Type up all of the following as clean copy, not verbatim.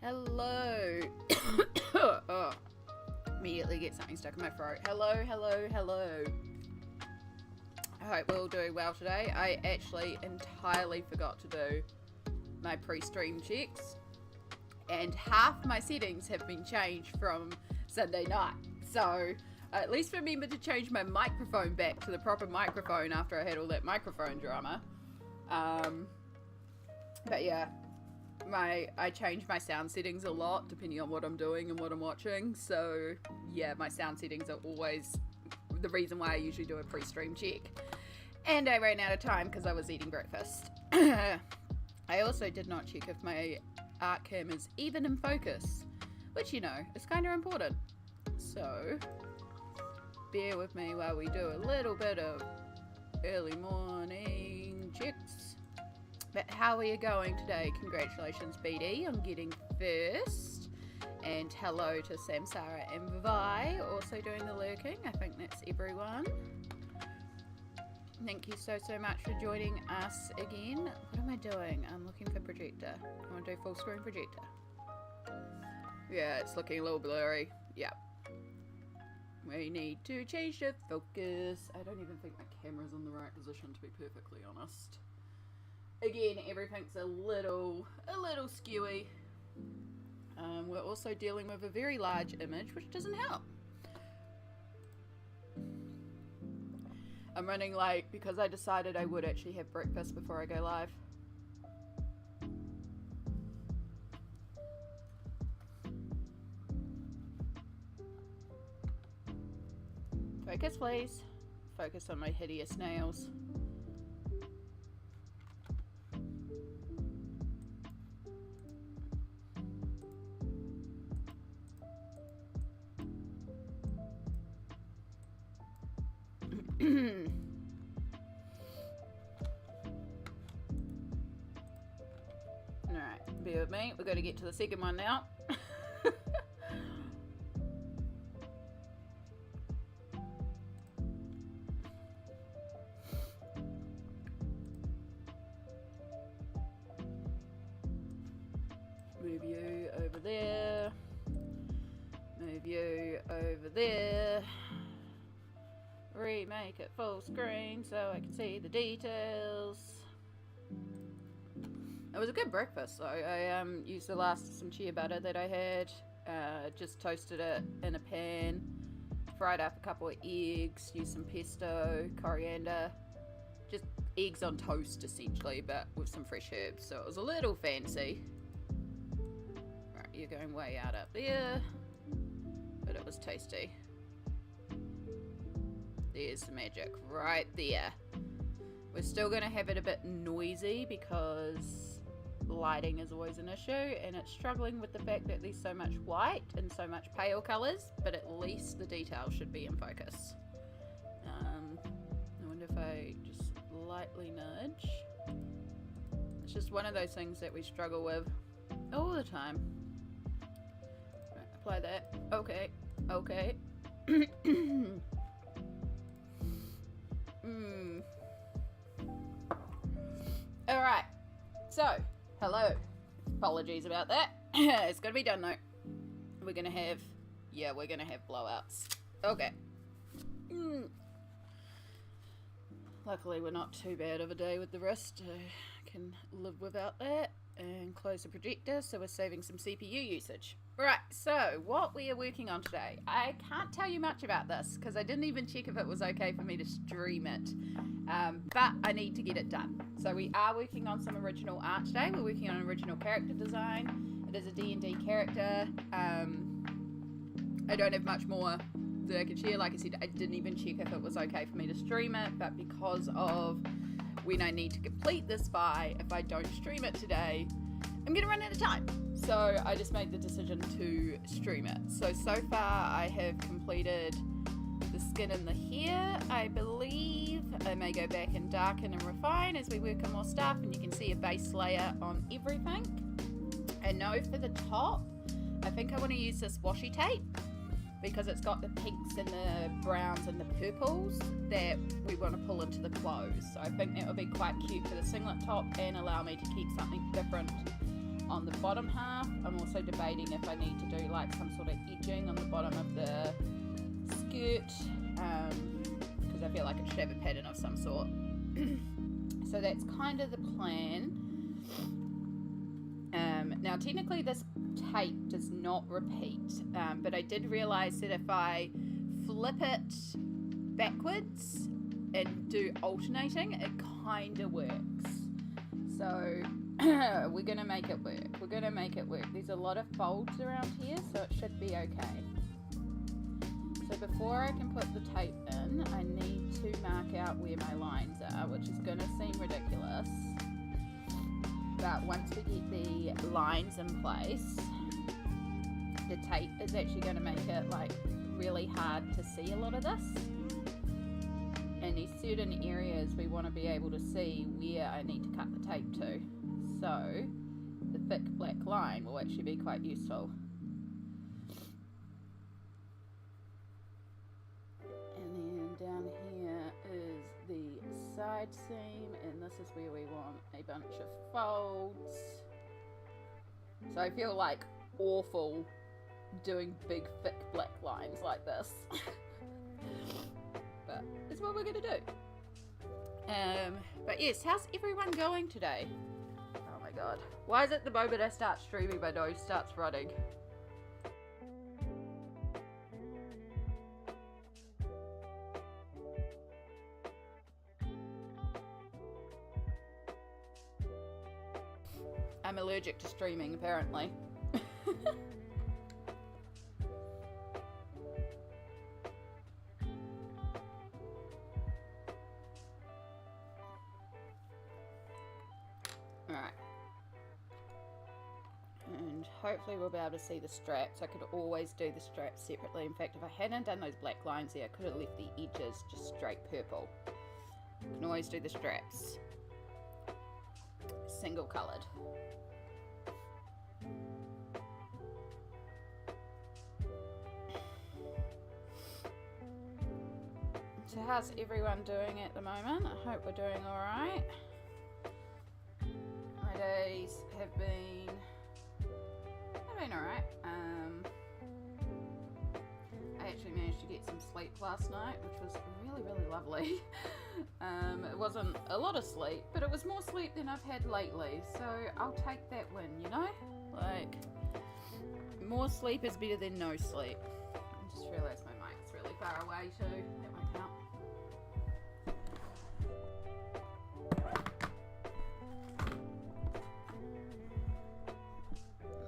Hello. Oh, immediately get something stuck in my throat. Hello. I hope we're all doing well today. I actually entirely forgot to do my pre-stream checks, and half my settings have been changed from Sunday night. So I at least remembered to change my microphone back to the proper microphone after I had all that microphone drama. But yeah, I change my sound settings a lot depending on what I'm doing and what I'm watching. So yeah, my sound settings are always the reason why I usually do a pre-stream check. And I ran out of time because I was eating breakfast. I also did not check if my art cam is even in focus, which, you know, is kind of important. So bear with me while we do a little bit of early morning checks. But how are you going today? Congratulations, BD, on getting first. And hello to Samsara and Vi, also doing the lurking. I think that's everyone. Thank you so much for joining us again. What am I doing? I'm looking for projector. I want to do full screen projector. Yeah, it's looking a little blurry. Yeah. We need to change the focus. I don't even think my camera's in the right position, to be perfectly honest. Again, everything's a little skewy. We're also dealing with a very large image, which doesn't help. I'm running late because I decided I would actually have breakfast before I go live. Focus, please. Focus on my hideous nails. Alright, bear with me. We've got to get to the second one now. Move you over there. Move you over there. Remake it full screen so I can see the details. It was a good breakfast though. I used the last of some chia butter that I had, just toasted it in a pan, fried up a couple of eggs, used some pesto, coriander, just eggs on toast essentially, but with some fresh herbs, so it was a little fancy. Right, you're going way out up there, but it was tasty. There's the magic right there. We're still going to have it a bit noisy because lighting is always an issue, and it's struggling with the fact that there's so much white and so much pale colours, but at least the detail should be in focus. I wonder if I just lightly nudge. It's just one of those things that we struggle with all the time. Right, apply that. Okay. Alright, so, hello. Apologies about that. It's gonna be done though. We're gonna have blowouts. Okay. Luckily we're not too bad of a day with the wrist. I can live without that. And close the projector, so we're saving some CPU usage. Right, so what we are working on today. I can't tell you much about this because I didn't even check if it was okay for me to stream it. But I need to get it done. So we are working on some original art today. We're working on original character design. It is a D&D character. I don't have much more that I can share. Like I said, I didn't even check if it was okay for me to stream it, but because of when I need to complete this by, if I don't stream it today, I'm gonna run out of time. So I just made the decision to stream it. So far I have completed the skin and the hair, I believe. I may go back and darken and refine as we work on more stuff, and you can see a base layer on everything. I know for the top, I think I want to use this washi tape. because it's got the pinks and the browns and the purples that we want to pull into the clothes. So I think that would be quite cute for the singlet top and allow me to keep something different on the bottom half. I'm also debating if I need to do like some sort of edging on the bottom of the skirt, because I feel like it should have a pattern of some sort. So that's kind of the plan. Now technically this tape does not repeat, but I did realize that if I flip it backwards and do alternating, it kind of works. So we're gonna make it work. There's a lot of folds around here, so it should be okay. So before I can put the tape in, I need to mark out where my lines are, which is gonna seem ridiculous. But once we get the lines in place, the tape is actually going to make it like really hard to see a lot of this. And there's certain areas we want to be able to see where I need to cut the tape to. So the thick black line will actually be quite useful. And then down here is the side seam, and this is where we want a bunch of folds. So I feel like awful doing big thick black lines like this. But it's what we're gonna do. But yes, how's everyone going today? Oh my god. Why is it the moment I start streaming my nose starts running? I'm allergic to streaming, apparently. Alright. And hopefully we'll be able to see the straps. I could always do the straps separately. In fact, if I hadn't done those black lines there, I could have left the edges just straight purple. I can always do the straps single coloured. So how's everyone doing at the moment? I hope we're doing alright. My days have been alright. I actually managed to get some sleep last night, which was really, really lovely. It wasn't a lot of sleep, but it was more sleep than I've had lately, so I'll take that win, you know? Like, more sleep is better than no sleep. I just realised my mic's really far away too. That won't count.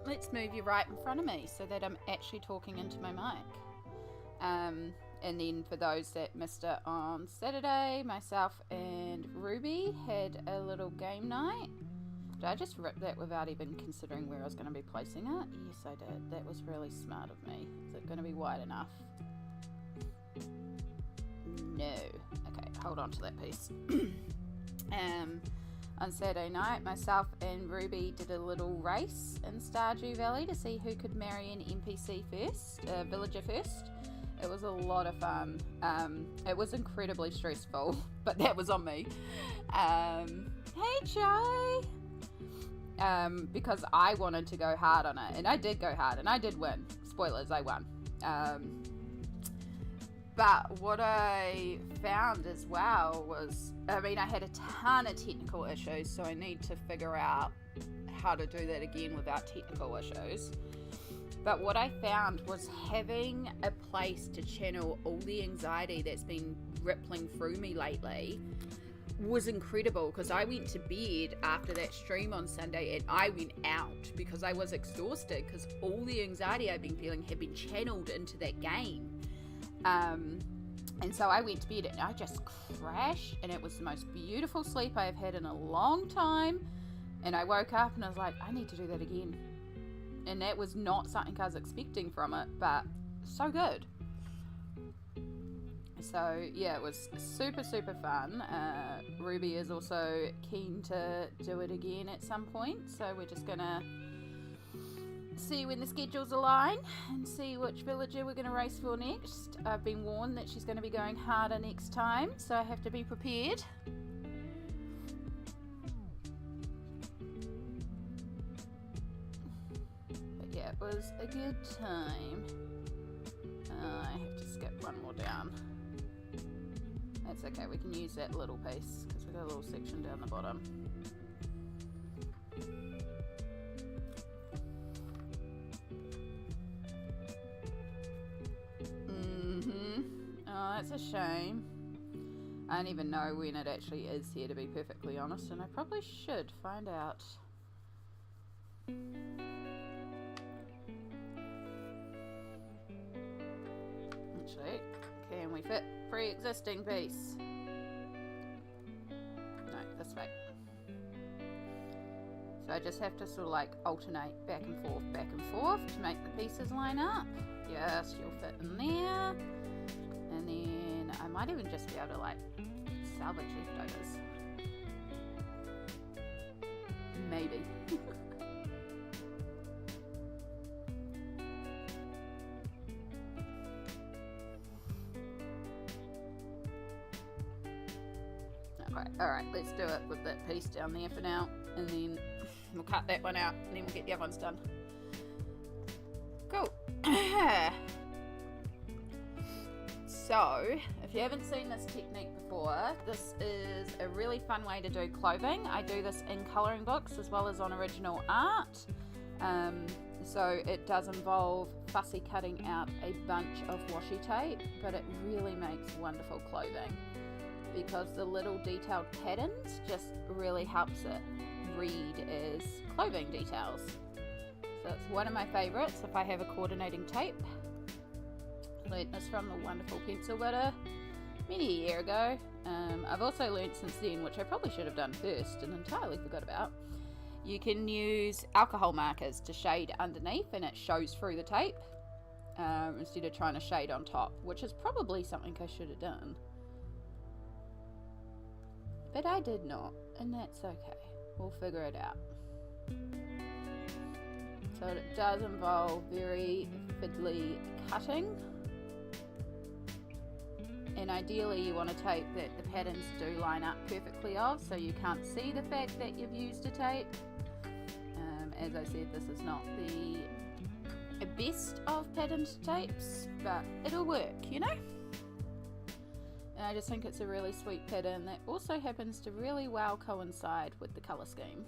Let's move you right in front of me so that I'm actually talking into my mic. And then for those that missed it on Saturday, myself and Ruby had a little game night. Did I just rip that without even considering where I was going to be placing it? Yes, I did. That was really smart of me. Is it going to be wide enough? No. Okay, hold on to that piece. On Saturday night, myself and Ruby did a little race in Stardew Valley to see who could marry an NPC first, villager first. It was a lot of fun. It was incredibly stressful, but that was on me. Hey, Joe! Because I wanted to go hard on it, and I did go hard, and I did win. Spoilers, I won. But what I found as well was, I mean, I had a ton of technical issues, so I need to figure out how to do that again without technical issues. But what I found was having a place to channel all the anxiety that's been rippling through me lately was incredible, because I went to bed after that stream on Sunday and I went out because I was exhausted, because all the anxiety I've been feeling had been channeled into that game. And so I went to bed and I just crashed, and it was the most beautiful sleep I have had in a long time. And I woke up and I was like, I need to do that again. And that was not something I was expecting from it, but so good. So yeah, it was super, super fun. Ruby is also keen to do it again at some point, so we're just gonna see when the schedules align and see which villager we're going to race for next. I've been warned that she's going to be going harder next time, so I have to be prepared. But yeah, it was a good time. I have to skip one more down. That's okay, we can use that little piece because we've got a little section down the bottom. Oh, that's a shame. I don't even know when it actually is here, to be perfectly honest, and I probably should find out. Actually, can we fit pre-existing piece? No, this way. So I just have to sort of like alternate back and forth to make the pieces line up. Yes, you'll fit in there. And then I might even just be able to like salvage leftovers. Maybe. Okay, alright, let's do it with that piece down there for now. And then we'll cut that one out and then we'll get the other ones done. Cool. So, if you haven't seen this technique before, this is a really fun way to do clothing. I do this in colouring books as well as on original art. So it does involve fussy cutting out a bunch of washi tape, but it really makes wonderful clothing because the little detailed patterns just really helps it read as clothing details. So it's one of my favourites if I have a coordinating tape. Learned this from the wonderful pencil butter many a year ago. I've also learned since then, which I probably should have done first and entirely forgot about, you can use alcohol markers to shade underneath and it shows through the tape instead of trying to shade on top, which is probably something I should have done. But I did not, and that's okay. We'll figure it out. So it does involve very fiddly cutting. And ideally you want a tape that the patterns do line up perfectly of, so you can't see the fact that you've used a tape. As I said, this is not the best of patterned tapes, but it'll work, you know? And I just think it's a really sweet pattern that also happens to really well coincide with the colour scheme.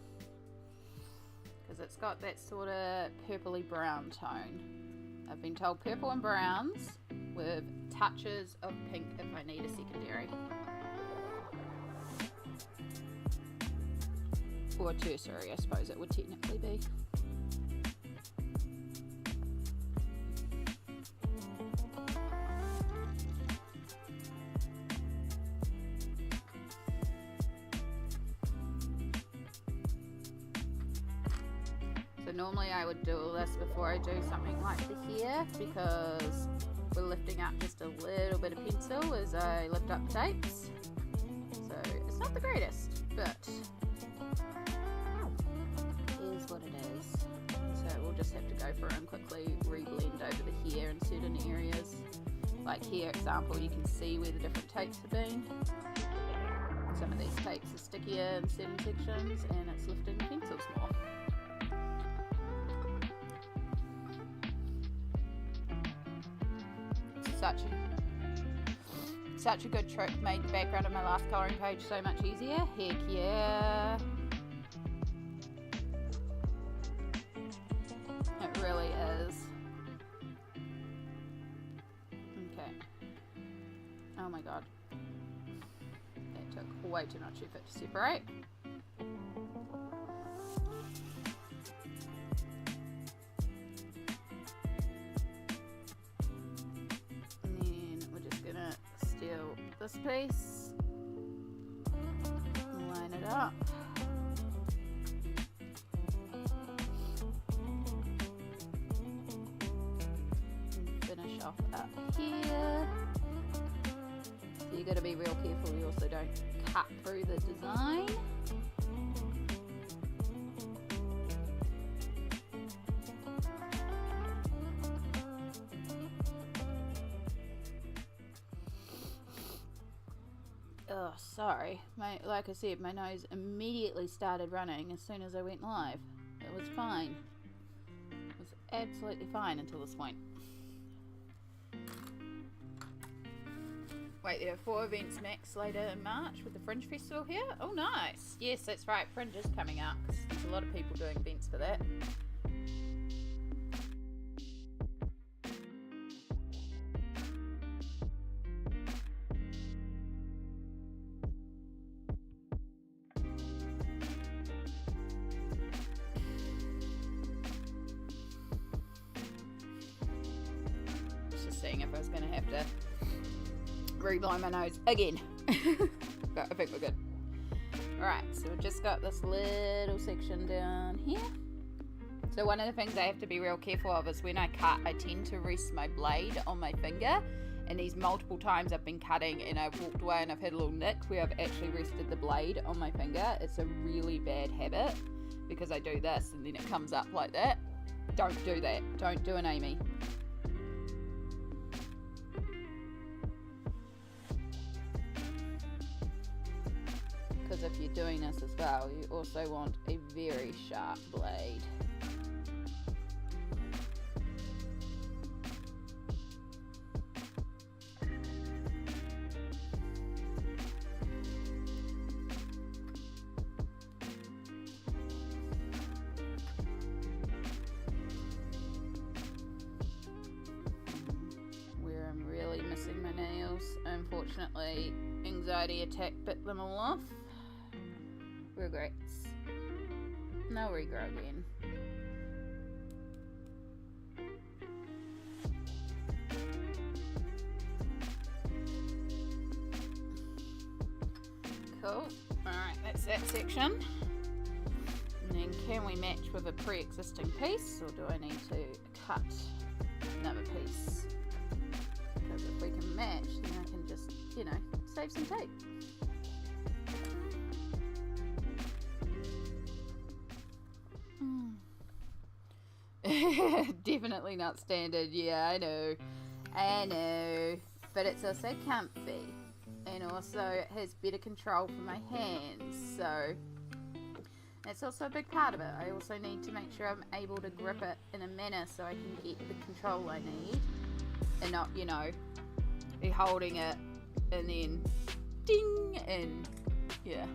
Because it's got that sort of purpley brown tone. I've been told purple and browns with touches of pink if I need a secondary. Or tertiary, I suppose it would technically be. So normally I would do all this before I do something like the hair because we're lifting up just a little bit of pencil as I lift up tapes. So it's not the greatest, but is what it is. So we'll just have to go through and quickly reblend over the hair in certain areas. Like here, example, you can see where the different tapes have been. Some of these tapes are stickier in certain sections and it's lifting the pencils more. Such a good trick, made the background of my last colouring page so much easier. Heck yeah. It really is. Okay. Oh my god. That took way too much effort to separate. This piece, line it up, and finish off up here. So you got to be real careful you also don't cut through the design. Oh, sorry. Like I said, my nose immediately started running as soon as I went live. It was fine. It was absolutely fine until this point. Wait, there are 4 events max later in March with the Fringe Festival here? Oh, nice. Yes, that's right. Fringe is coming up because there's a lot of people doing events for that. Just seeing if I was going to have to re-blow my nose again. But I think we're good. Alright, so we've just got this little section down here. So one of the things I have to be real careful of is when I cut, I tend to rest my blade on my finger. And these multiple times I've been cutting and I've walked away and I've had a little nick where I've actually rested the blade on my finger. It's a really bad habit because I do this and then it comes up like that. Don't do that. Don't do an Amy. Because if you're doing this as well, you also want a very sharp blade. Where I'm really missing my nails, unfortunately, anxiety attack bit them all off. Regrets. No regrow again. Cool. Alright, that's that section. And then can we match with a pre-existing piece, or do I need to cut another piece? Because if we can match, then I can just, you know, save some tape. Definitely not standard. Yeah, I know, but it's also comfy and also it has better control for my hands, so that's also a big part of it. I also need to make sure I'm able to grip it in a manner so I can get the control I need and not, you know, be holding it and then ding and yeah.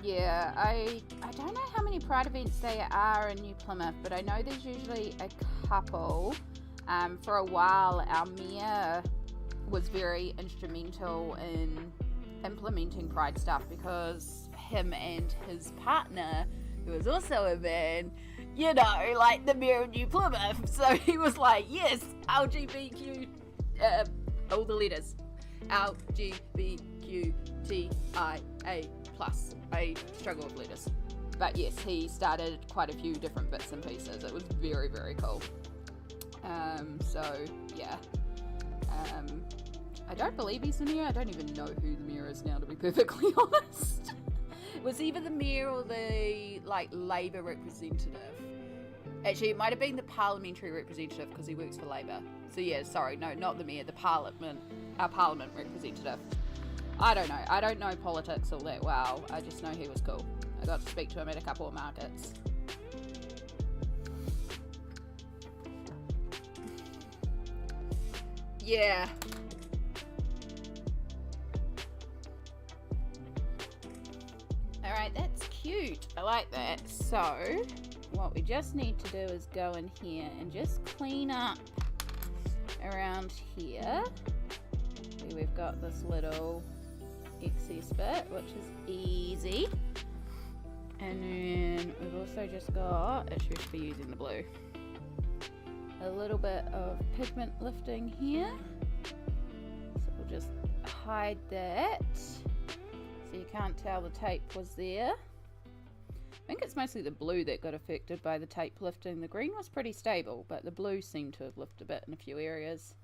Yeah, I don't know how many Pride events there are in New Plymouth, but I know there's usually a couple. For a while, our mayor was very instrumental in implementing Pride stuff because him and his partner, who was also a man, you know, like the mayor of New Plymouth. So he was like, yes, LGBTQ, all the letters, LGBTQIA+. I struggle with letters. But yes, he started quite a few different bits and pieces. It was very, very cool. So, yeah. I don't believe he's the mayor. I don't even know who the mayor is now, to be perfectly honest. It was either the mayor or the, like, Labour representative. Actually, it might have been the parliamentary representative because he works for Labour. So, yeah, sorry, no, not the mayor, our parliament representative. I don't know. I don't know politics all that well. I just know he was cool. I got to speak to him at a couple of markets. Yeah. Alright, that's cute. I like that. So, what we just need to do is go in here and just clean up around here. We've got this little excess bit, which is easy. And then we've also just got, actually we should be using the blue, a little bit of pigment lifting here. So we'll just hide that so you can't tell the tape was there. I think it's mostly the blue that got affected by the tape lifting. The green was pretty stable, but the blue seemed to have lifted a bit in a few areas.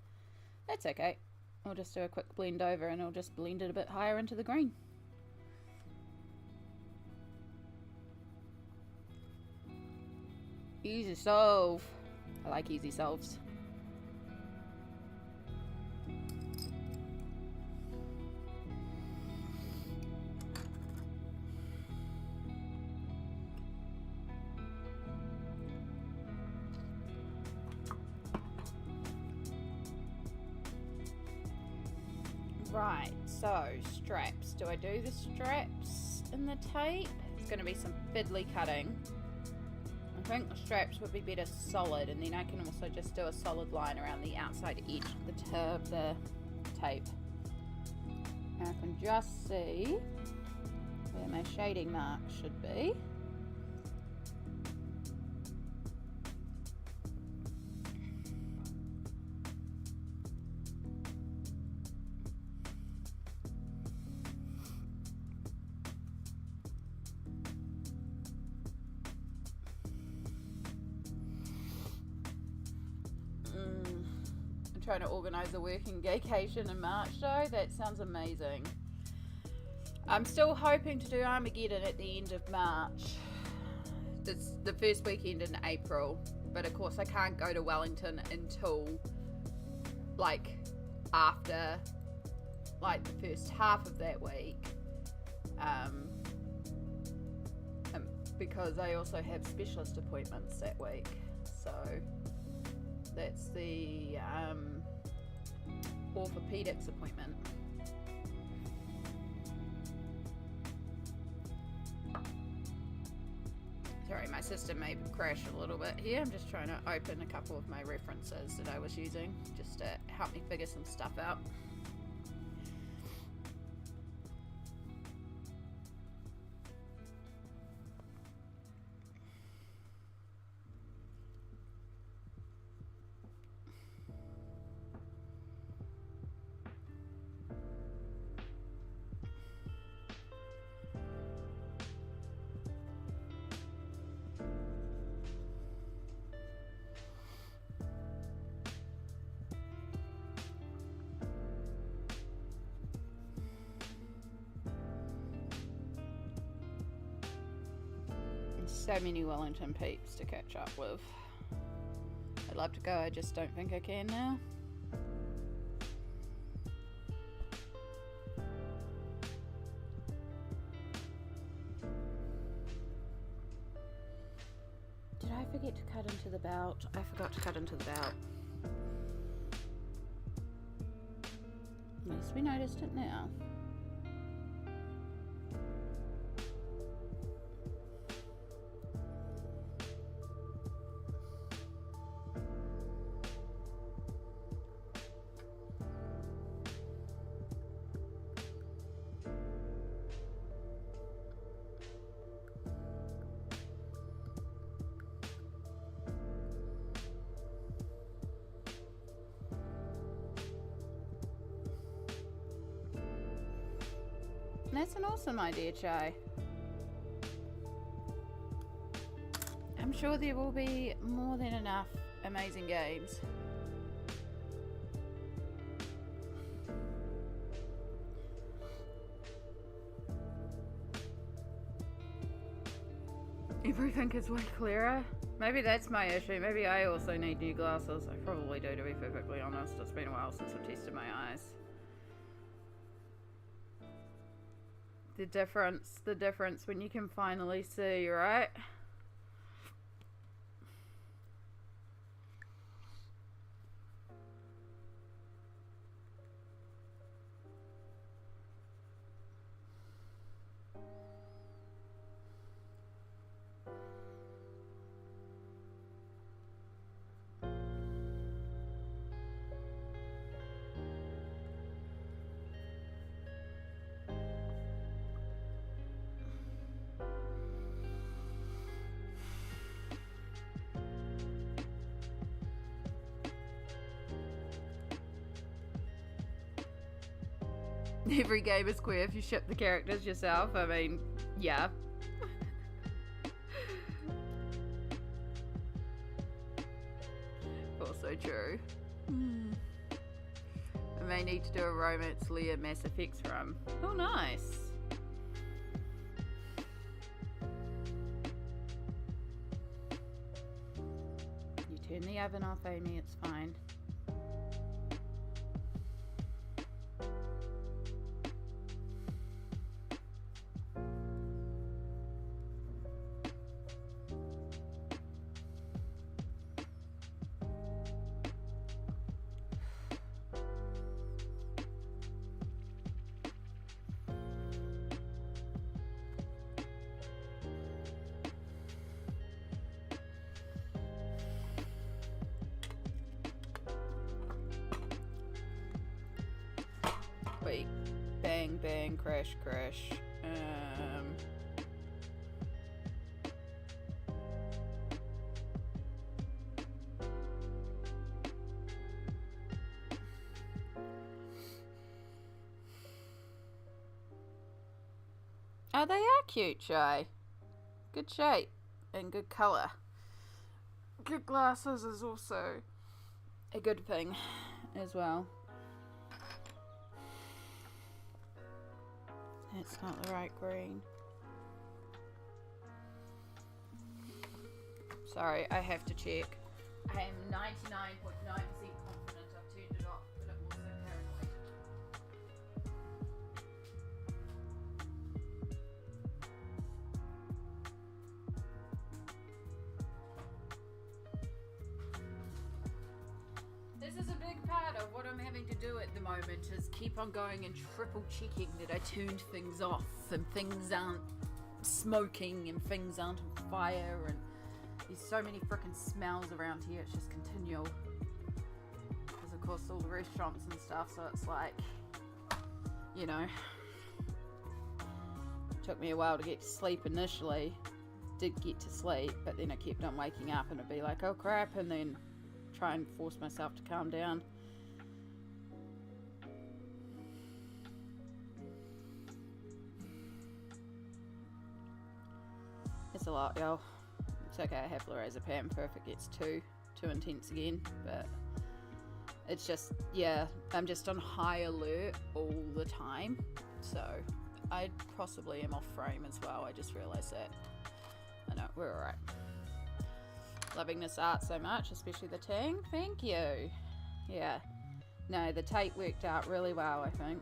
That's okay. We'll just do a quick blend over and it'll just blend it a bit higher into the green. Easy solve. I like easy solves. Right, so straps. Do I do the straps in the tape? It's going to be some fiddly cutting. I think the straps would be better solid, and then I can also just do a solid line around the outside edge of the tape. And I can just see where my shading mark should be. Trying to organise a working gaycation in March though. That sounds amazing. I'm still hoping to do Armageddon at the end of March. It's the first weekend in April, but of course I can't go to Wellington until like after like the first half of that week, because I also have specialist appointments that week. So that's the orthopedics appointment. Sorry, my system may crash a little bit here. I'm just trying to open a couple of my references that I was using just to help me figure some stuff out. So many Wellington peeps to catch up with. I'd love to go, I just don't think I can now. Did I forget to cut into the belt? I forgot to cut into the belt. At least we noticed it now. That's an awesome idea, Chai. I'm sure there will be more than enough amazing games. Everything is way clearer. Maybe that's my issue. Maybe I also need new glasses. I probably do, to be perfectly honest. It's been a while since I've tested my eyes. The difference when you can finally see, right? Every game is queer if you ship the characters yourself. I mean, yeah. Also true. I may need to do a Romance Leia Mass Effects run. Oh, nice. the oven off, Amy, it's fine. Wait, bang, bang, crash, crash. Oh, they are cute, Shy. Good shape and good colour. Good glasses is also a good thing as well. It's not the right green. Sorry, I have to check. I am 99.9% confident I've turned it off, but I'm also paranoid. This is a big part of what I'm having to do at the moment, is keep on going and triple checking that I turned things off and things aren't smoking and things aren't on fire, and there's so many frickin' smells around here, it's just continual. Because of course all the restaurants and stuff, so it's like, you know, took me a while to get to sleep initially. Did get to sleep, but then I kept on waking up and it'd be like, oh crap, and then try and force myself to calm down. It's a lot, y'all. It's okay, I have lorazepam for if it gets too intense again, but it's just, yeah, I'm just on high alert all the time, so I possibly am off frame as well. I just realised that. I know, we're alright. Loving this art so much, especially the tang. Thank you. Yeah. No, the tape worked out really well, I think.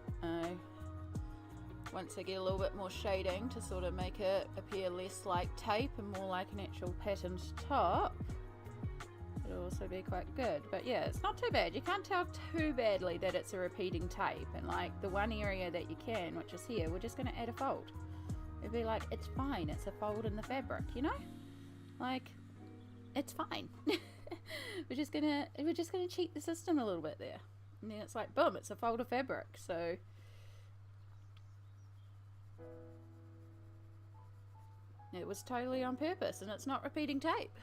Once I get a little bit more shading to sort of make it appear less like tape and more like an actual patterned top, it'll also be quite good. But yeah, it's not too bad. You can't tell too badly that it's a repeating tape. And like the one area that you can, which is here, we're just going to add a fold. It'd be like, it's fine. It's a fold in the fabric, you know? Like, it's fine. we're just gonna cheat the system a little bit there. And then it's like, boom, it's a fold of fabric. So it was totally on purpose, and it's not repeating tape.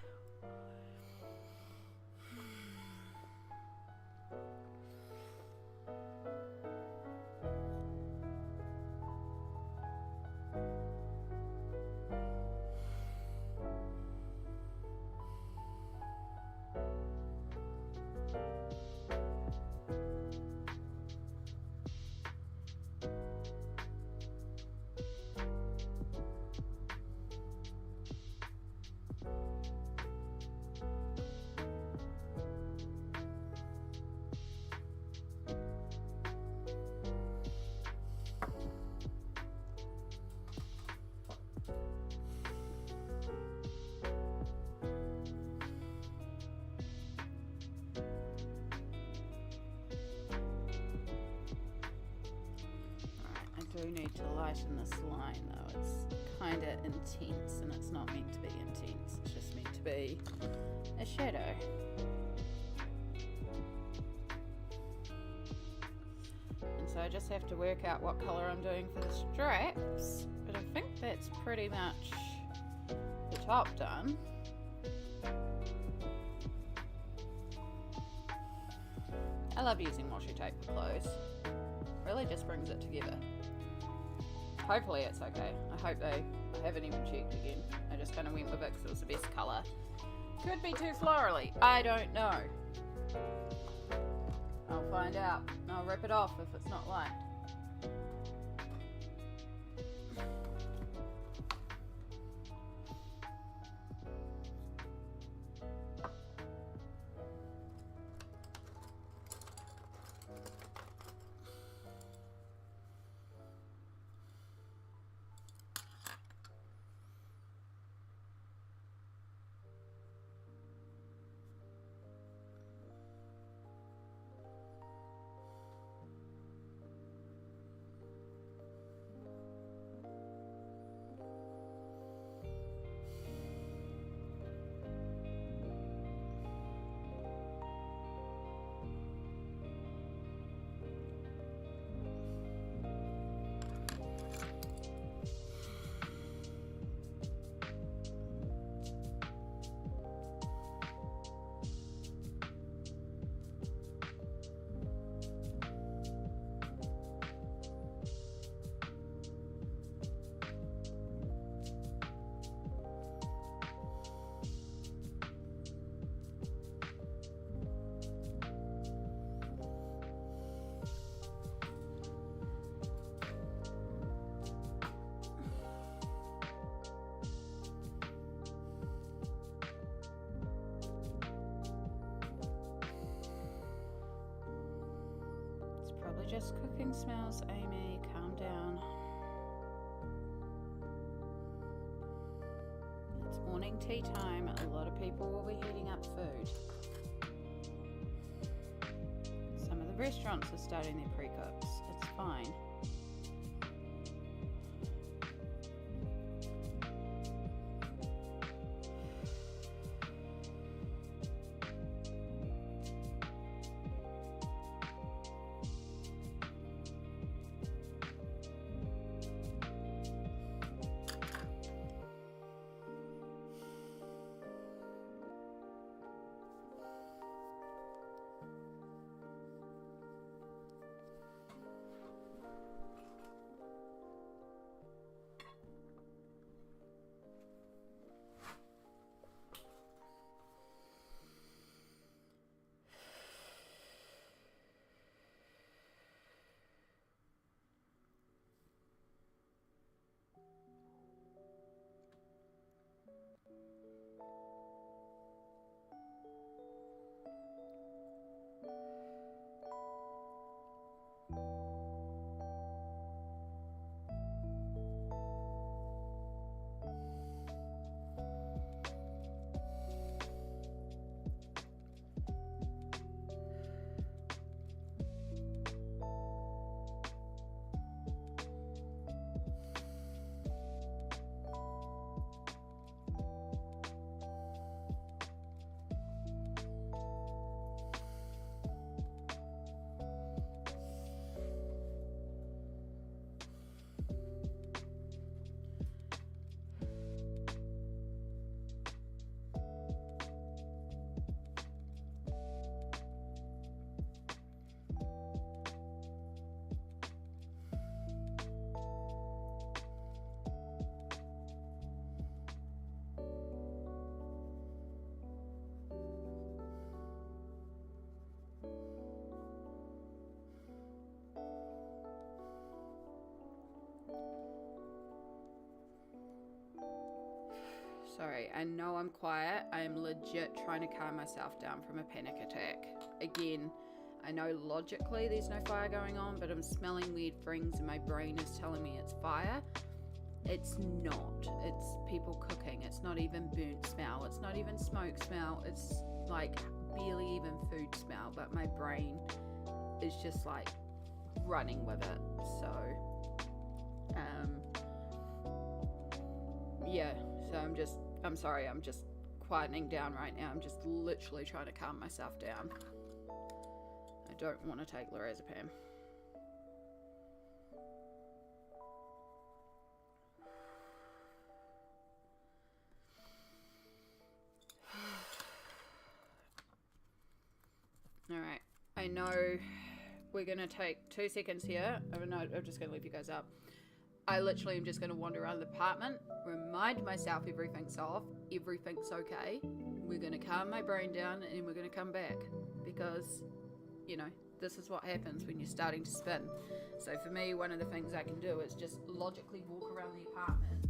I do need to lighten this line though. It's kind of intense, and it's not meant to be intense. It's just meant to be a shadow. And so I just have to work out what colour I'm doing for the straps, but I think that's pretty much the top done. I love using washi tape for clothes. Really just brings it together. Hopefully it's okay. I haven't even checked again. I just kind of went with it because it was the best colour. Could be too florally. I don't know. I'll find out. I'll rip it off if it's not liked. just cooking smells, Amy. Calm down. It's morning tea time. A lot of people will be heating up food. Some of the restaurants are starting their pre-cooks. It's fine. Sorry, I know I'm quiet. I am legit trying to calm myself down from a panic attack. Again, I know logically there's no fire going on, but I'm smelling weird things and my brain is telling me it's fire. It's not. It's people cooking. It's not even burnt smell. It's not even smoke smell. It's like barely even food smell, but my brain is just like running with it. So, yeah, so I'm sorry, I'm just quietening down right now. I'm just literally trying to calm myself down. I don't want to take lorazepam. Alright, I know we're going to take 2 seconds here. I'm just going to leave you guys up. I literally am just going to wander around the apartment, remind myself everything's off, everything's okay. We're going to calm my brain down and we're going to come back because, you know, this is what happens when you're starting to spin. So for me, one of the things I can do is just logically walk around the apartment,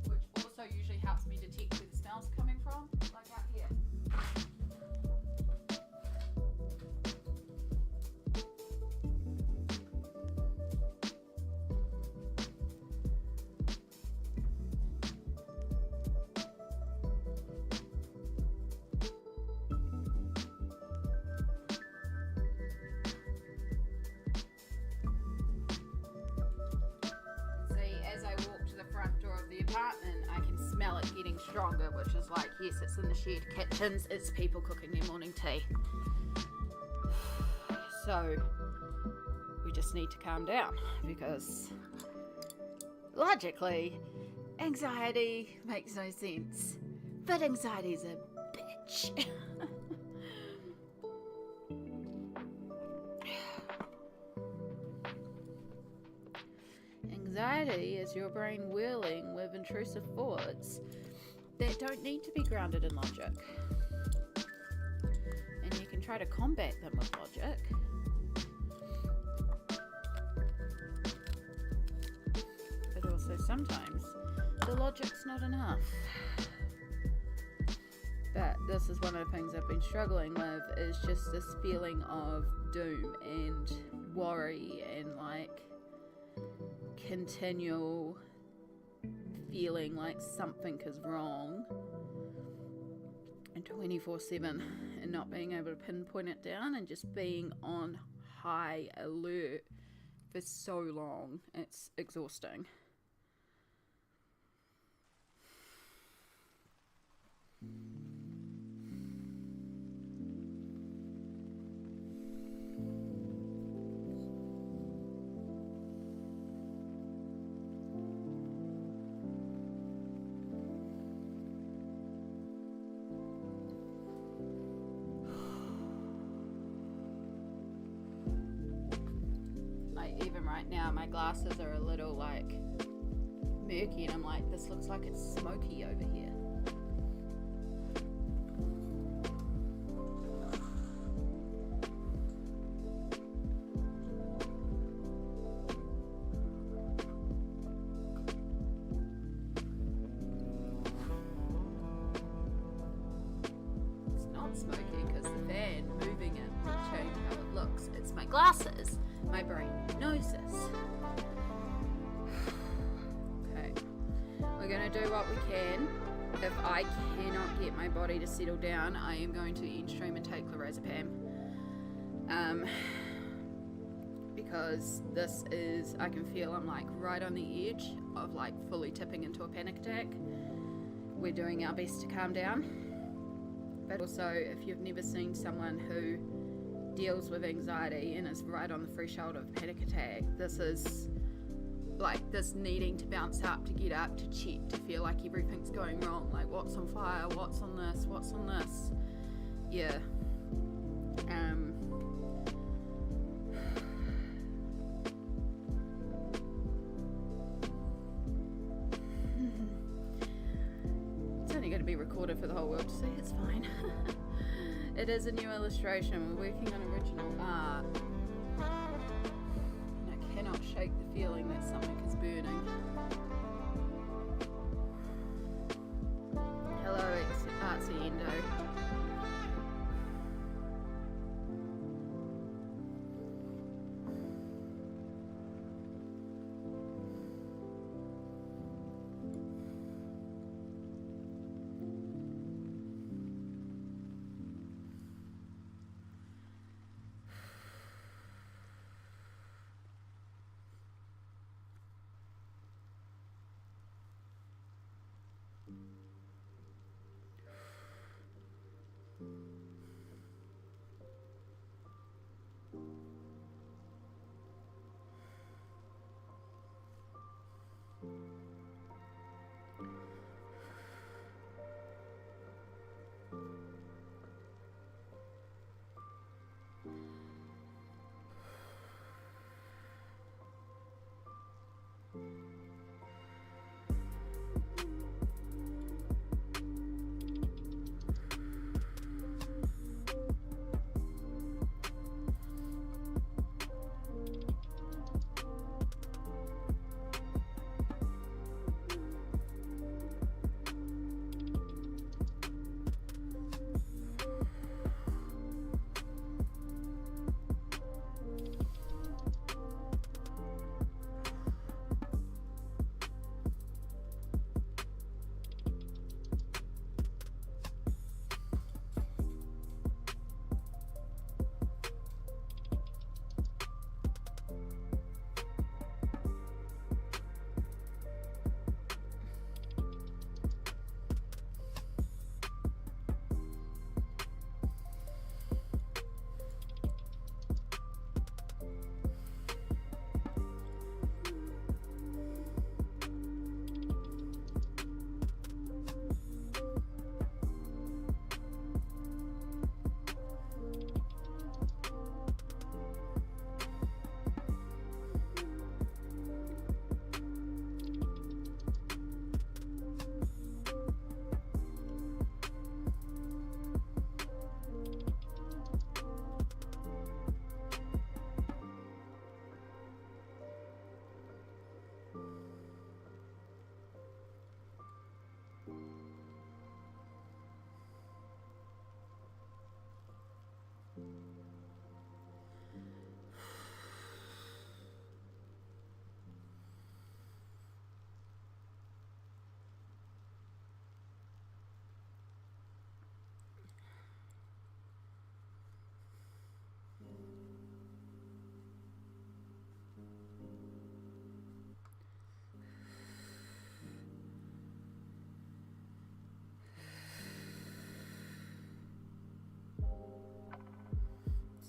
which also usually helps me detect where the smell's coming from, like out here. Apartment, I can smell it getting stronger, which is like, yes, it's in the shared kitchens, it's people cooking their morning tea. So we just need to calm down because logically anxiety makes no sense, but anxiety's a bitch. Anxiety is your brain whirling with intrusive thoughts that don't need to be grounded in logic. And you can try to combat them with logic. But also sometimes the logic's not enough. But this is one of the things I've been struggling with, is just this feeling of doom and worry and like continual feeling like something is wrong and 24/7 and not being able to pinpoint it down and just being on high alert for so long. It's exhausting. Even right now, my glasses are a little like murky, and I'm like, this looks like it's smoky over here. It's not smoky because the fan moving it will change how it looks. It's my glasses. My brain knows this. Okay. We're going to do what we can. If I cannot get my body to settle down, I am going to Endstream and take lorazepam. Because this is, I can feel I'm like right on the edge of like fully tipping into a panic attack. We're doing our best to calm down. But also, if you've never seen someone who deals with anxiety and is right on the threshold of panic attack, this is like this needing to bounce up, to get up, to check, to feel like everything's going wrong, like what's on fire, what's on this, what's on this. Yeah. It's only going to be recorded for the whole world to see. It's fine. It is a new illustration. We're working on original art. And I cannot shake the feeling that something is burning. Hello, Artsy Endo.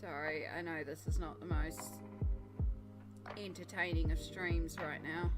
Sorry, I know this is not the most entertaining of streams right now.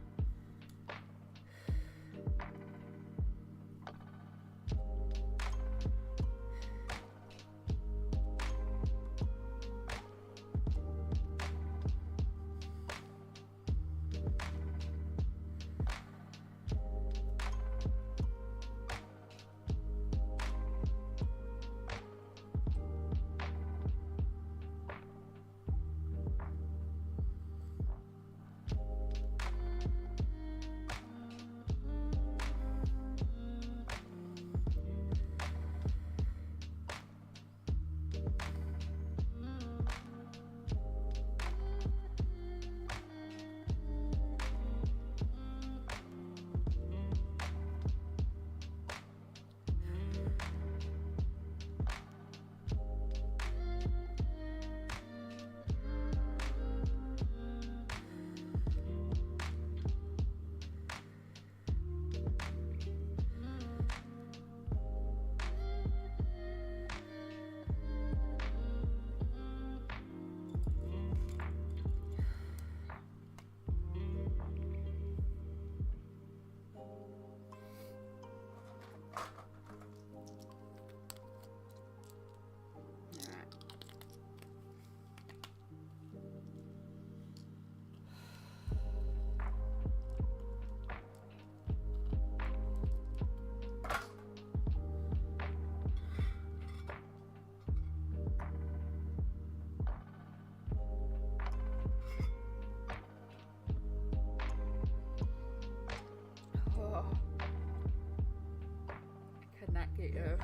Get your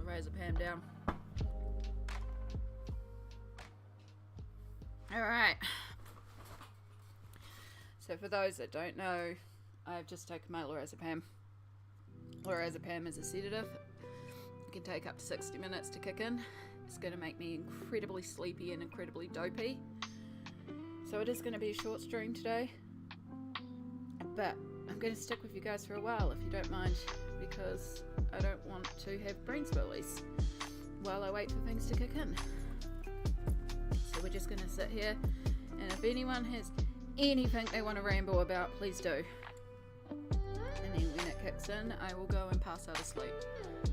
lorazepam down. Alright. So for those that don't know, I've just taken my lorazepam. Lorazepam is a sedative. It can take up to 60 minutes to kick in. It's going to make me incredibly sleepy and incredibly dopey. So it is going to be a short stream today. But I'm going to stick with you guys for a while if you don't mind, because I don't want to have brain swirlies while I wait for things to kick in. So we're just going to sit here, and if anyone has anything they want to ramble about, please do. And then when it kicks in, I will go and pass out asleep,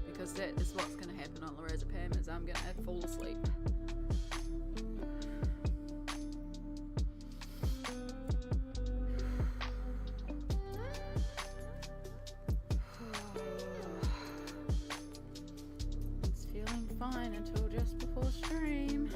because that is what's going to happen on lorazepam, is I'm going to fall asleep. Fine until just before stream.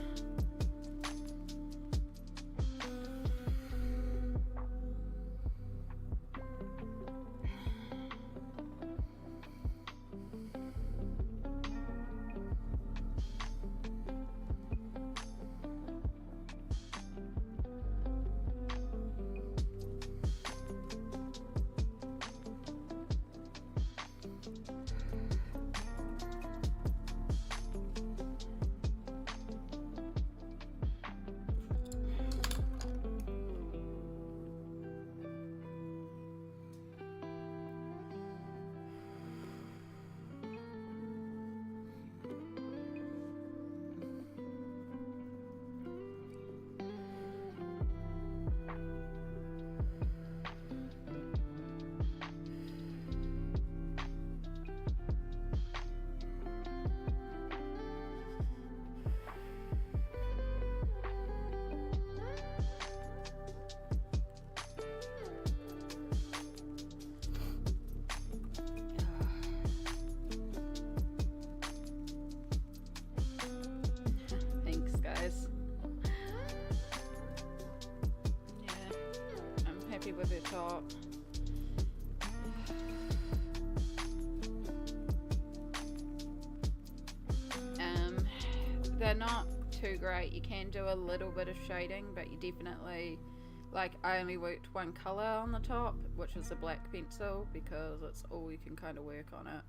With the top. They're not too great. You can do a little bit of shading, but you definitely, like, I only worked one color on the top, which is a black pencil, because that's all you can kind of work on it.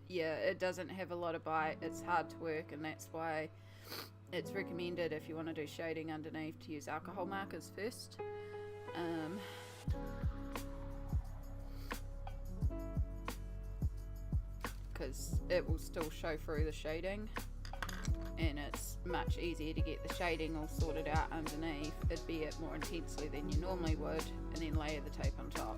It doesn't have a lot of bite. It's hard to work, and that's why it's recommended, if you want to do shading underneath, to use alcohol markers first. because it will still show through the shading, and it's much easier to get the shading all sorted out underneath, albeit more intensely than you normally would, and then layer the tape on top.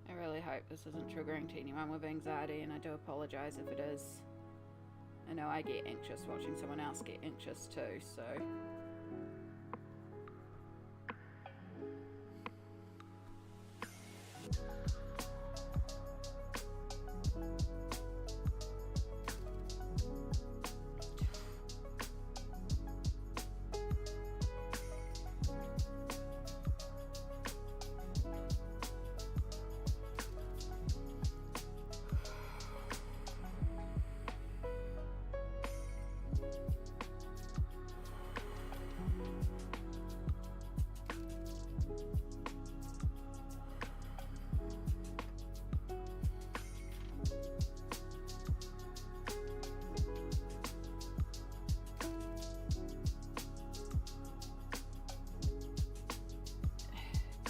I really hope this isn't triggering to anyone with anxiety, and I do apologise if it is. I know I get anxious watching someone else get anxious too, so...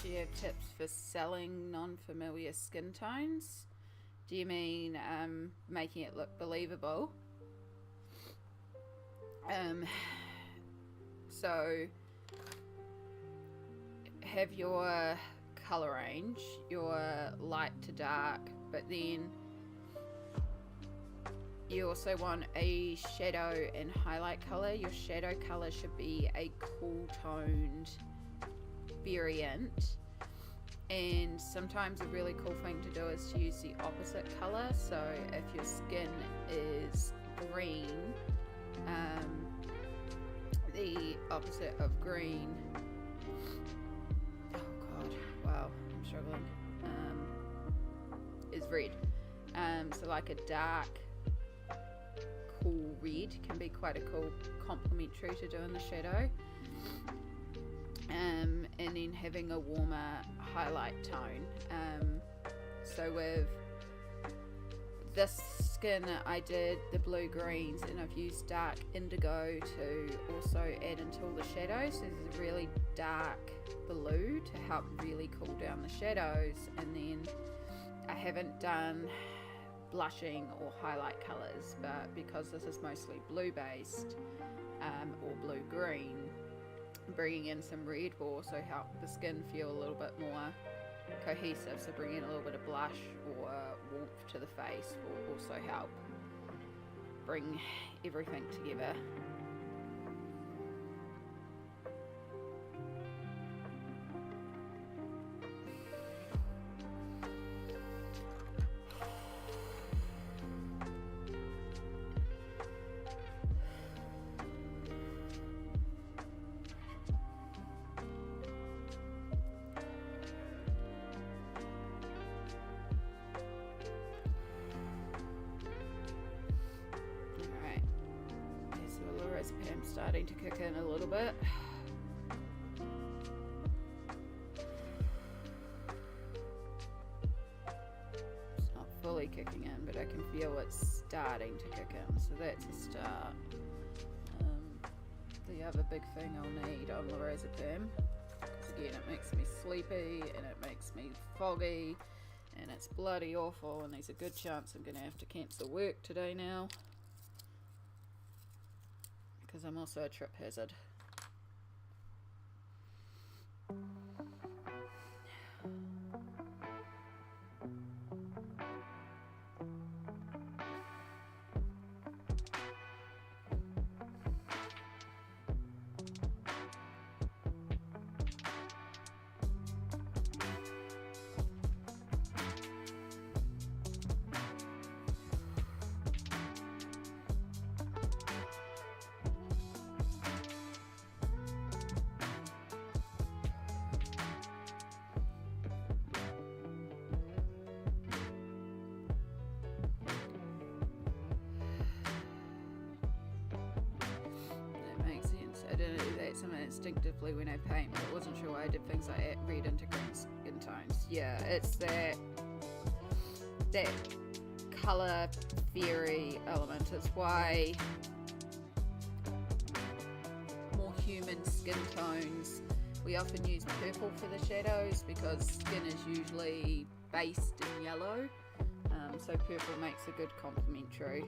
Do you have tips for selling non-familiar skin tones? Do you mean making it look believable? So have your color range, your light to dark, but then you also want a shadow and highlight color. Your shadow color should be a cool toned variant, and sometimes a really cool thing to do is to use the opposite color. So if your skin is green, the opposite of green, oh god, wow, I'm struggling, is red. So like a dark cool red can be quite a cool complementary to doing the shadow. And then having a warmer highlight tone. So with this skin I did the blue greens, and I've used dark indigo to also add into all the shadows. So there's a really dark blue to help really cool down the shadows, and then I haven't done blushing or highlight colors, but because this is mostly blue based or blue green, bringing in some red will also help the skin feel a little bit more cohesive. So bringing in a little bit of blush or warmth to the face will also help bring everything together. I'm starting to kick in a little bit. It's not fully kicking in, but I can feel it's starting to kick in, so that's a start. The other big thing I'll need on lorazepam, because again it makes me sleepy and it makes me foggy and it's bloody awful, and there's a good chance I'm going to have to cancel work today now, because I'm also a trip hazard. appreciate something instinctively when I paint, but I wasn't sure why I did things like read into green skin tones. Yeah, it's that colour theory element. It's why more human skin tones, we often use purple for the shadows because skin is usually based in yellow, so purple makes a good complementary.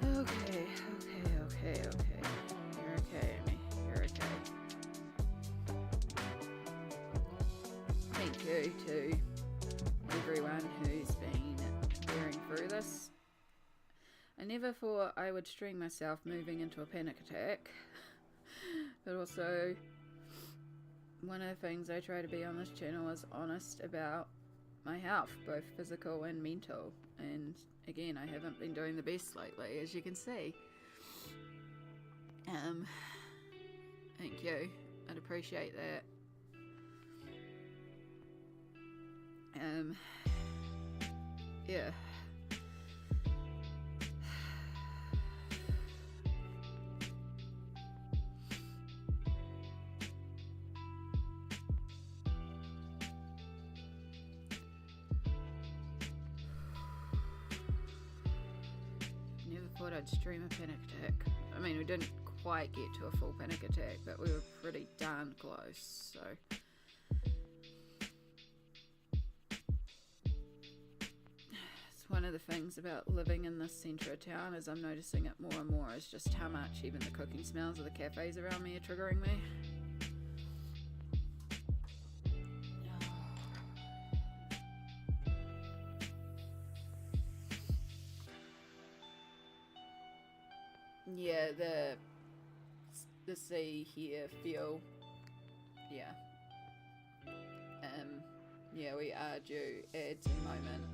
Okay. You're okay, Amy. You're okay. Thank you to everyone who's been bearing through this. I never thought I would stream myself moving into a panic attack, but also one of the things I try to be on this channel is honest about my health, both physical and mental, and again, I haven't been doing the best lately, as you can see. Thank you. I'd appreciate that. Yeah. Never thought I'd stream a panic attack. I mean, we didn't quite get to a full panic attack, but we were pretty darn close, so. It's one of the things about living in this centre of town, as I'm noticing it more and more, is just how much even the cooking smells of the cafes around me are triggering me. Yeah, the sea here feel, yeah. Yeah, we are due at a moment.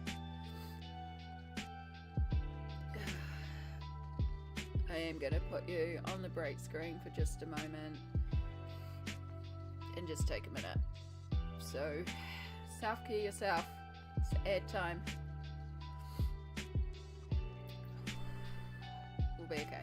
I am going to put you on the break screen for just a moment and just take a minute. So, self-care yourself. It's ad time. We'll be okay.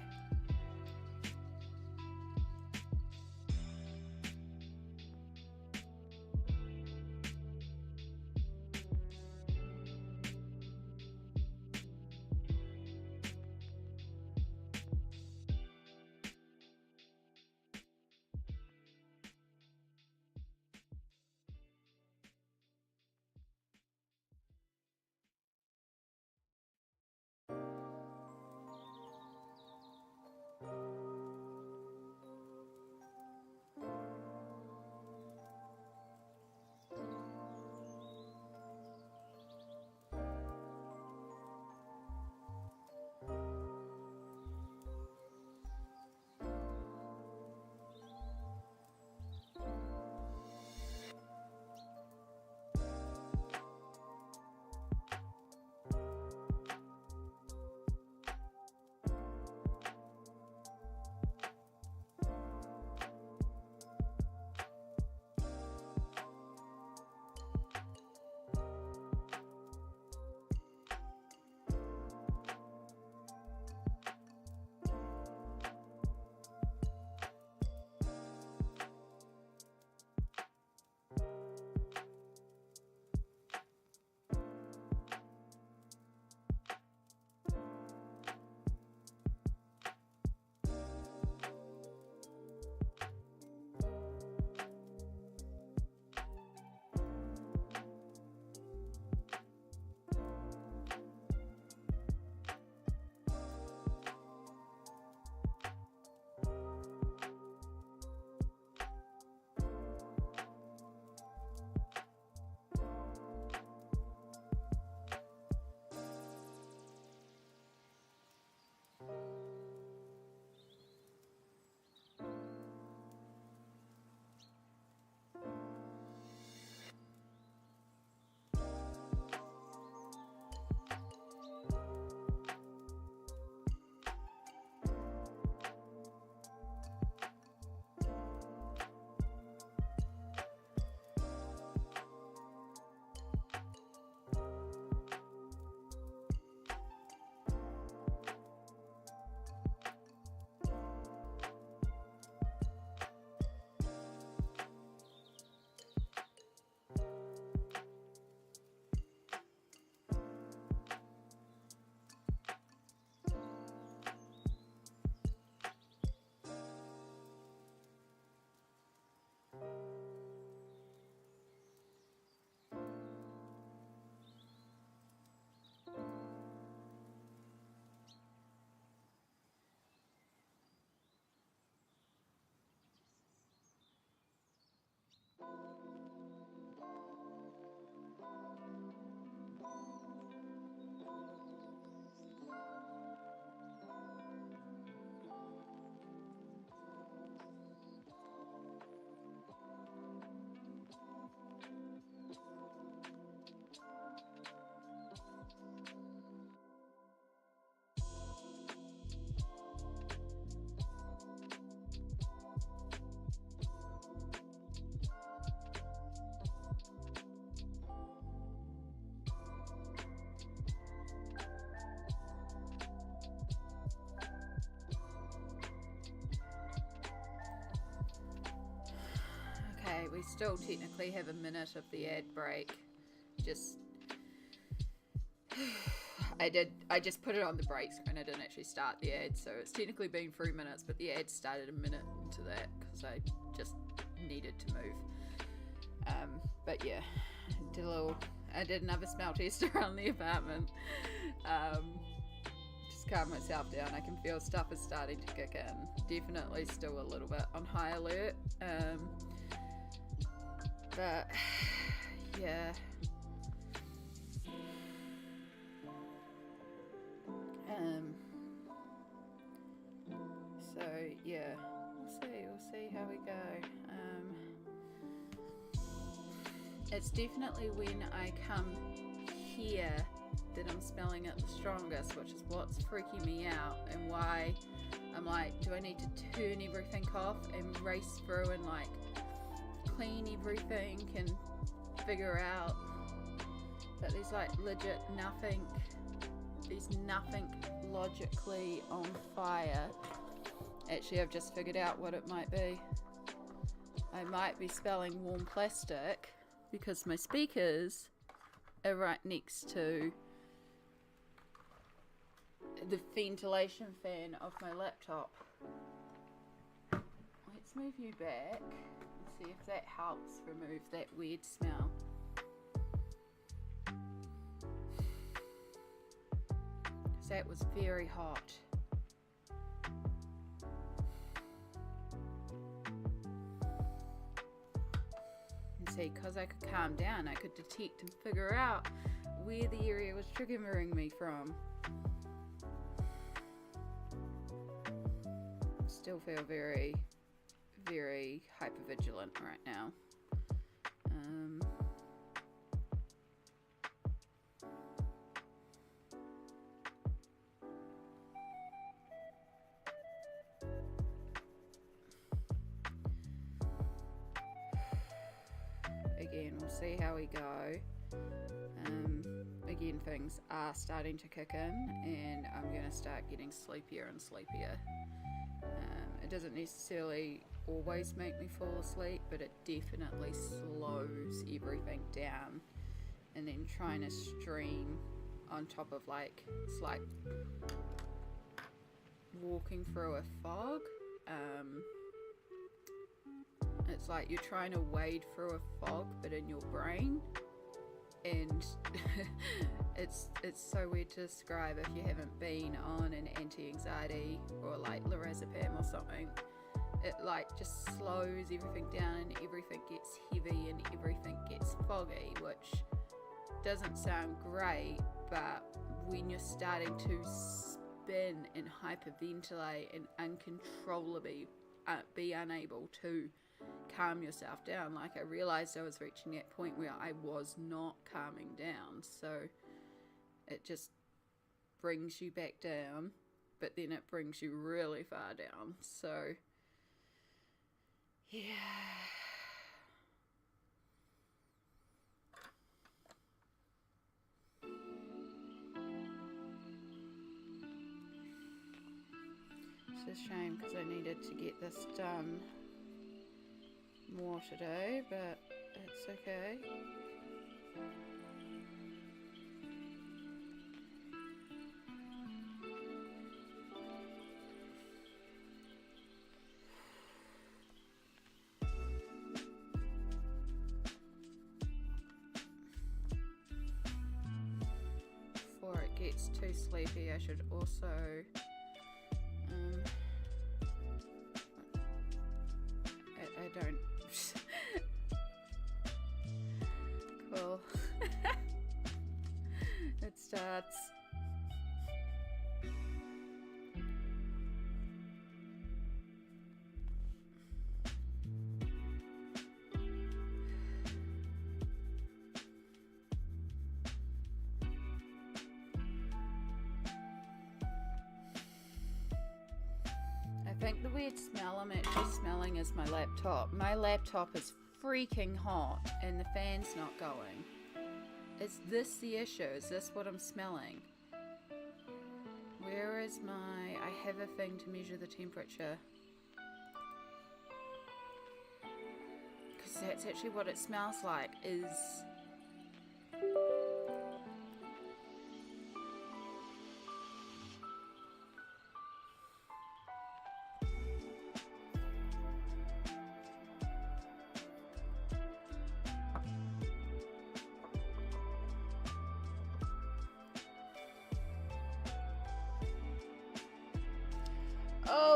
still technically have a minute of the ad break. Just I just put it on the break screen. I didn't actually start the ad, so it's technically been 3 minutes, but the ad started a minute into that because I just needed to move. But yeah, I did another smell test around the apartment. Just calm myself down. I can feel stuff is starting to kick in. Definitely still a little bit on high alert. But yeah. So yeah, we'll see how we go. It's definitely when I come here that I'm smelling it the strongest, which is what's freaking me out and why I'm like, do I need to turn everything off and race through and like clean everything and figure out that there's like legit nothing, there's nothing logically on fire. Actually, I've just figured out what it might be. I might be smelling warm plastic because my speakers are right next to the ventilation fan of my laptop. Let's move you back and see if that helps remove that weird smell. Because that was very hot. See, because I could calm down, I could detect and figure out where the area was triggering me from. Still feel very, very hypervigilant right now. Again, we'll see how we go. Again, things are starting to kick in and I'm going to start getting sleepier and sleepier. It doesn't necessarily always make me fall asleep, but it definitely slows everything down. And then trying to stream on top of like, it's like walking through a fog. It's like you're trying to wade through a fog, but in your brain, and it's so weird to describe if you haven't been on an anti-anxiety or like lorazepam or something. It like just slows everything down and everything gets heavy and everything gets foggy, which doesn't sound great, but when you're starting to spin and hyperventilate and uncontrollably be unable to calm yourself down, like I realized I was reaching that point where I was not calming down, so it just brings you back down, but then it brings you really far down. So yeah, it's a shame because I needed to get this done more today, but it's okay. Before it gets too sleepy, I should also I don't cool. It starts. I think the weird smell I'm actually smelling is my laptop. My laptop is freaking hot and the fan's not going. Is this the issue? Is this what I'm smelling? Where is my... I have a thing to measure the temperature. Because that's actually what it smells like, is...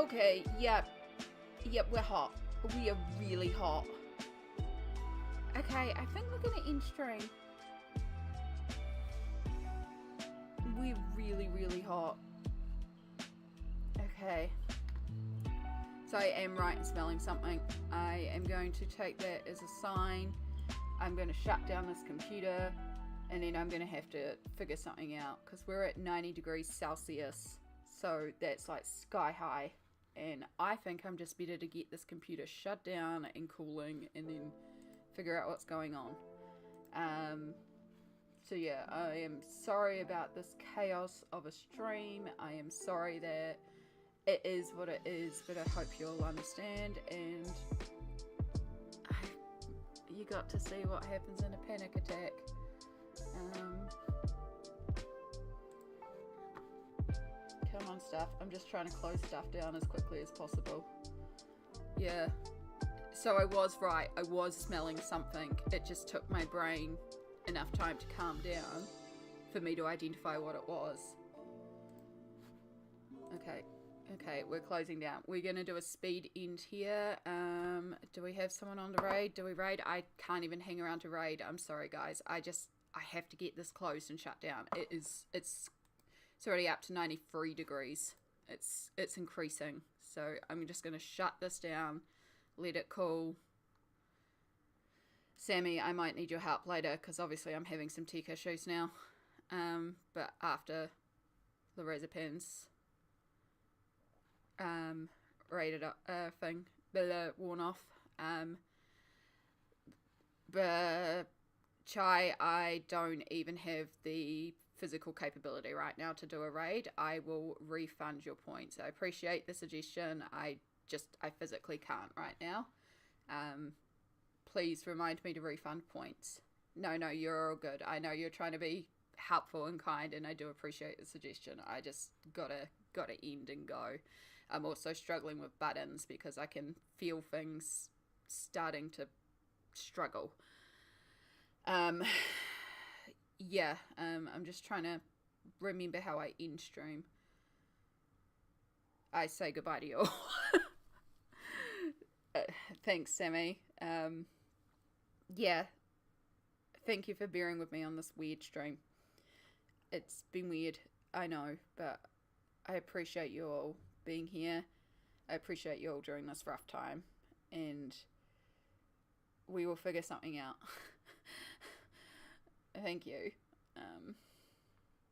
Okay, yep. Yep, we're hot. We are really hot. Okay, I think we're gonna end stream. We're really, really hot. Okay. So I am right in smelling something. I am going to take that as a sign. I'm going to shut down this computer, and then I'm going to have to figure something out, because we're at 90 degrees Celsius. So that's like sky high. And I think I'm just better to get this computer shut down and cooling, and then figure out what's going on. So yeah, I am sorry about this chaos of a stream. I am sorry that it is what it is, but I hope you'll understand. And you got to see what happens in a panic attack. Come on, stuff. I'm just trying to close stuff down as quickly as possible. Yeah. So I was right. I was smelling something. It just took my brain enough time to calm down for me to identify what it was. Okay. Okay, we're closing down. We're going to do a speed end here. Do we have someone on the raid? Do we raid? I can't even hang around to raid. I'm sorry, guys. I have to get this closed and shut down. It's already up to 93 degrees. It's increasing. So I'm just going to shut this down. Let it cool. Sammy, I might need your help later, because obviously I'm having some tech issues now. But after the Razorpins rated thing, worn off. But Chai, I don't even have the physical capability right now to do a raid. I will refund your points. I appreciate the suggestion. I physically can't right now. Please remind me to refund points. No, you're all good. I know you're trying to be helpful and kind, and I do appreciate the suggestion. I just gotta end and go. I'm also struggling with buttons because I can feel things starting to struggle. Yeah, I'm just trying to remember how I end stream. I say goodbye to you all. Thanks, Sammy. Yeah, thank you for bearing with me on this weird stream. It's been weird, I know, but I appreciate you all being here. I appreciate you all during this rough time, and we will figure something out. Thank you.